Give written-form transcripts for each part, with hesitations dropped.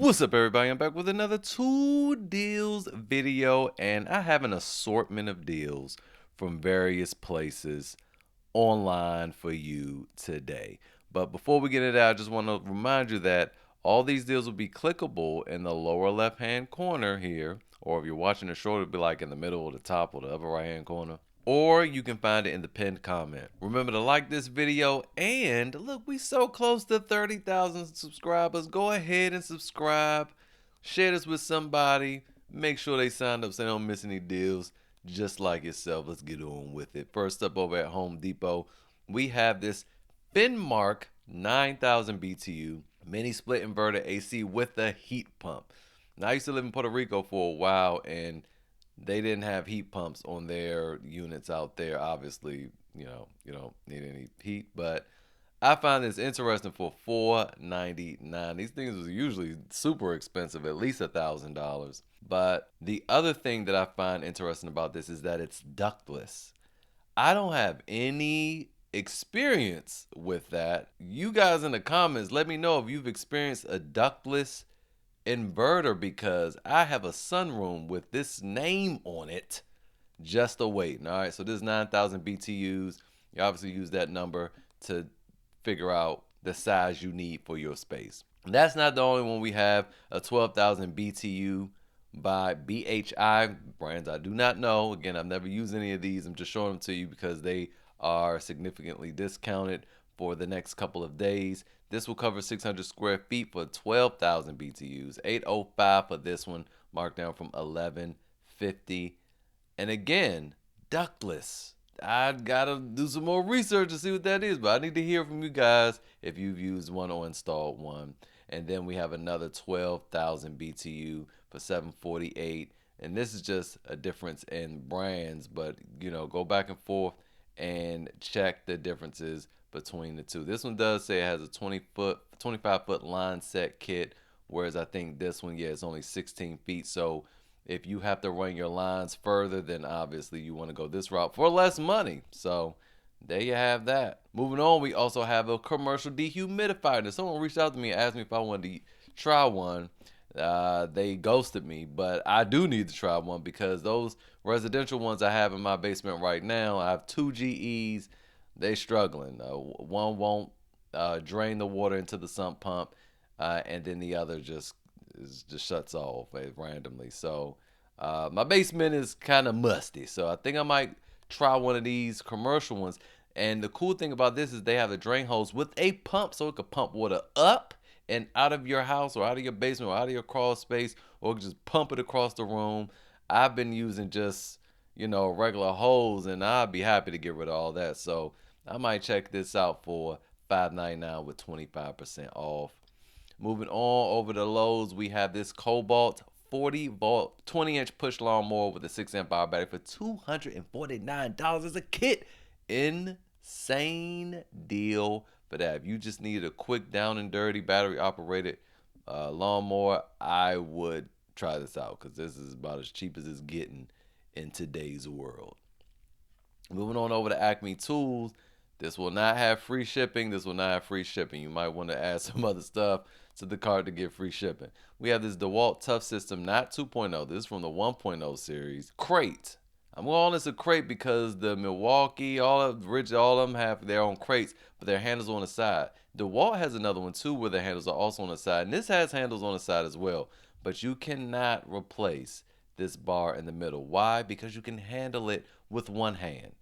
What's up, everybody? I'm back with another 2 deals video, and I have an assortment of deals from various places online for you today. But before we get into that, I just want to remind you that all these deals will be clickable in the lower left hand corner here, or if you're watching the short, it'll be like in the middle or the top or the upper right hand corner, or you can find it in the pinned comment. Remember to like this video, and look, we so close to 30,000 subscribers. Go ahead and subscribe, share this with somebody, make sure they signed up so they don't miss any deals just like yourself. Let's get on with it. First up, over at Home Depot, we have this Finmark 9000 BTU mini split inverter AC with a heat pump. Now, I used to live in Puerto Rico for a while, and they didn't have heat pumps on their units out there. Obviously, you don't need any heat, but I find this interesting for $499. These things was usually super expensive, at least $1,000. But the other thing that I find interesting about this is that it's ductless. I don't have any experience with that. You guys in the comments, let me know if you've experienced a ductless inverter, because I have a sunroom with this name on it just awaiting. All right, so this is 9,000 BTUs. You obviously use that number to figure out the size you need for your space. And that's not the only one. We have a 12,000 BTU by BHI, brands I do not know. Again, I've never used any of these. I'm just showing them to you because they are significantly discounted for the next couple of days. This will cover 600 square feet for 12,000 BTUs. $805 for this one, marked down from $1150. And again, ductless. I gotta do some more research to see what that is, but I need to hear from you guys if you've used one or installed one. And then we have another 12,000 BTU for $748. And this is just a difference in brands, but go back and forth and check the differences between the two. This one does say it has a 25-foot line set kit, whereas I think this one, it's only 16 feet. So if you have to run your lines further, then obviously you want to go this route for less money. So there you have that. Moving on, we also have a commercial dehumidifier. Now, someone reached out to me and asked me if I wanted to try one. They ghosted me, but I do need to try one because those residential ones I have in my basement right now, I have 2 GEs. They struggling. One won't drain the water into the sump pump, and then the other just shuts off randomly. So my basement is kind of musty. So I think I might try one of these commercial ones. And the cool thing about this is they have a drain hose with a pump, so it could pump water up and out of your house or out of your basement or out of your crawl space, or just pump it across the room. I've been using just a regular hose, and I'd be happy to get rid of all that. So I might check this out for $599 with 25% off. Moving on over to Lowe's, we have this Kobalt 40-volt 20-inch push lawnmower with a 6-amp hour battery for $249 as a kit. Insane deal for that. If you just need a quick down and dirty battery operated lawnmower, I would try this out because this is about as cheap as it's getting in today's world. Moving on over to Acme Tools. This will not have free shipping. You might want to add some other stuff to the cart to get free shipping. We have this DeWALT Tough System, not 2.0. This is from the 1.0 series. Crate. I'm calling this a crate because the Milwaukee, all of them have their own crates, but their handles on the side. DeWALT has another one too where the handles are also on the side, and this has handles on the side as well. But you cannot replace this bar in the middle. Why? Because you can handle it with one hand.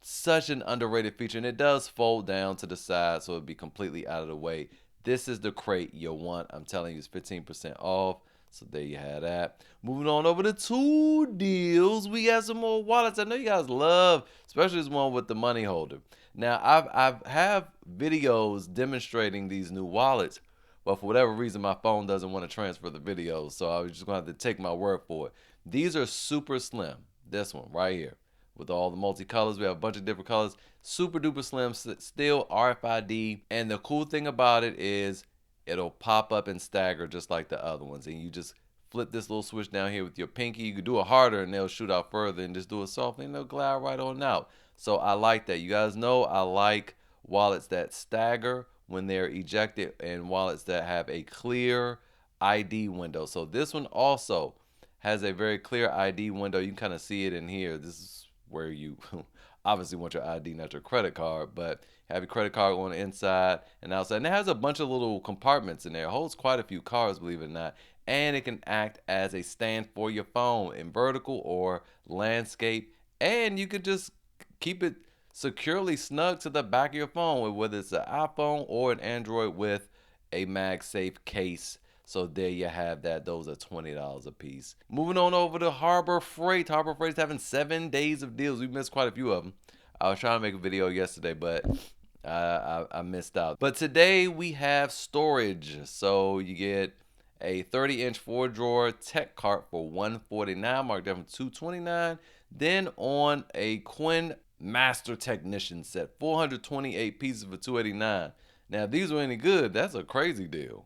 Such an underrated feature, and it does fold down to the side, so it'll be completely out of the way. This is the crate you'll want. I'm telling you, it's 15% off. So there you have that. Moving on over to 2 deals, we got some more wallets. I know you guys love, especially this one with the money holder. Now, I have videos demonstrating these new wallets, but for whatever reason, my phone doesn't want to transfer the videos, so I was just going to have to take my word for it. These are super slim. This one right here. With all the multicolors, we have a bunch of different colors. Super duper slim, still RFID. And the cool thing about it is it'll pop up and stagger just like the other ones. And you just flip this little switch down here with your pinky. You can do it harder and they'll shoot out further, and just do it softly and they'll glide right on out. So I like that. You guys know I like wallets that stagger when they're ejected, and wallets that have a clear ID window. So this one also has a very clear ID window. You can kind of see it in here. This is where you obviously want your ID, not your credit card, but have your credit card on the inside and outside. And it has a bunch of little compartments in there. It holds quite a few cards, believe it or not. And it can act as a stand for your phone in vertical or landscape. And you could just keep it securely snug to the back of your phone, whether it's an iPhone or an Android with a MagSafe case. So there you have that. Those are $20 a piece. Moving on over to Harbor Freight. Harbor Freight's having 7 days of deals. We missed quite a few of them. I was trying to make a video yesterday, but I missed out. But today we have storage. So you get a 30-inch 4-drawer tech cart for $149, marked down from $229. Then on a Quinn Master Technician set, 428 pieces for $289. Now, if these were any good, that's a crazy deal.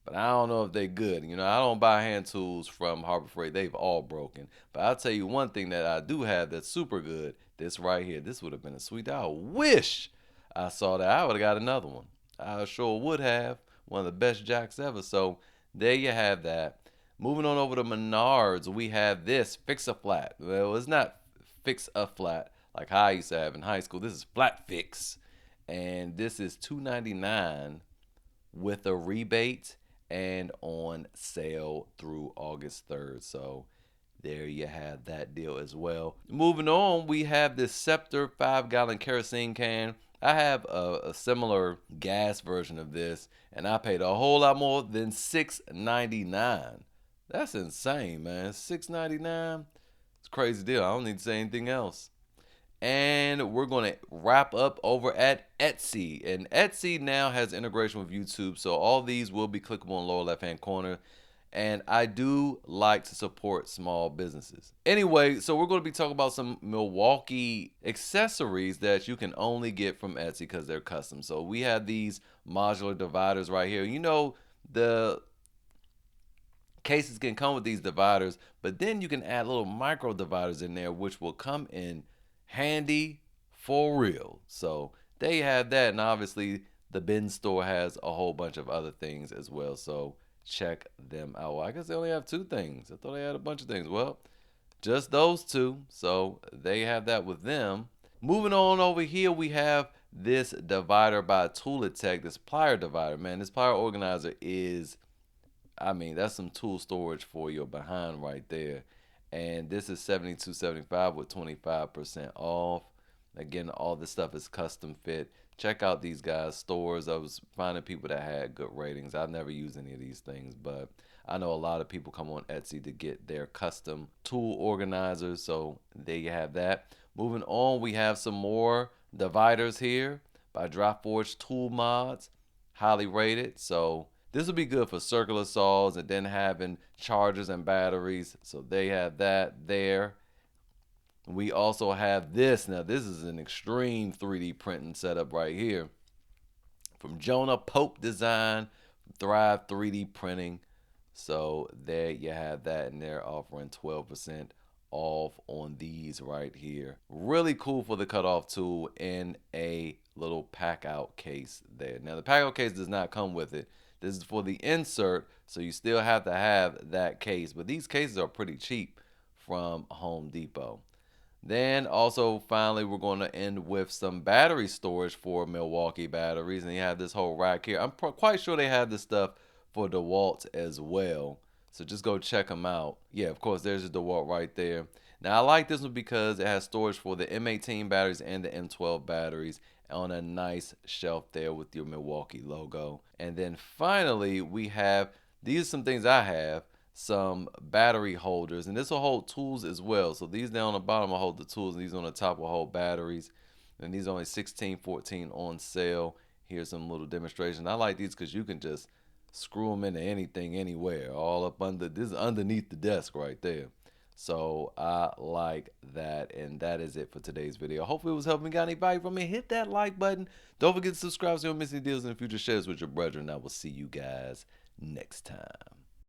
But I don't know if they're good. You know, I don't buy hand tools from Harbor Freight. They've all broken. But I'll tell you one thing that I do have that's super good. This right here. This would have been a sweet deal. I wish I saw that. I would have got another one. I sure would have. One of the best jacks ever. So there you have that. Moving on over to Menards, we have this Fix-A-Flat. Well, it's not Fix-A-Flat like I used to have in high school. This is Flat Fix. And this is $299 with a rebate and on sale through August 3rd. So there you have that deal as well. Moving on, we have this Scepter 5-gallon kerosene can. I have a similar gas version of this, and I paid a whole lot more than $6.99. That's insane, man. $6.99? It's a crazy deal. I don't need to say anything else. And we're going to wrap up over at Etsy. And Etsy now has integration with YouTube, so all these will be clickable in the lower left-hand corner. And I do like to support small businesses. Anyway, so we're going to be talking about some Milwaukee accessories that you can only get from Etsy because they're custom. So we have these modular dividers right here. You know, the cases can come with these dividers, but then you can add little micro dividers in there, which will come in handy for real. So there you have that. And obviously the bin store has a whole bunch of other things as well, so check them out. Well, I guess they only have 2 things. I thought they had a bunch of things. Well, just those 2, so they have that with them. Moving on over here, we have this divider by Toolatech, this plier divider. Man, this plier organizer is, I mean, that's some tool storage for your behind right there. And this is $72.75 with 25% off. Again, all this stuff is custom fit. Check out these guys' stores. I was finding people that had good ratings. I've never used any of these things, but I know a lot of people come on Etsy to get their custom tool organizers. So there you have that. Moving on, we have some more dividers here by Dryforge Tool Mods. Highly rated. So this will be good for circular saws and then having chargers and batteries. So they have that there. We also have this. Now, this is an extreme 3D printing setup right here. From Jonah Pope Design, Thrive 3D Printing. So there you have that, and they're offering 12% off on these right here. Really cool for the cutoff tool in a little pack out case there. Now, the pack out case does not come with it. This is for the insert, so you still have to have that case. But these cases are pretty cheap from Home Depot. Then also, finally, we're going to end with some battery storage for Milwaukee batteries. And you have this whole rack here. I'm quite sure they have this stuff for DeWALT as well. So just go check them out. Yeah, of course, there's a DeWALT right there. Now, I like this one because it has storage for the M18 batteries and the M12 batteries on a nice shelf there with your Milwaukee logo. And then finally, we have, these are some things I have, some battery holders, and this will hold tools as well. So these down on the bottom will hold the tools, and these on the top will hold batteries. And these are only $16.14 on sale. Here's some little demonstration. I like these because you can just screw them into anything, anywhere, all up under, this is underneath the desk right there. So I like that, and that is it for today's video. Hopefully it was helping. Got any value from me? Hit that like button. Don't forget to subscribe so you don't miss any deals in the future. Share this with your brethren. I will see you guys next time.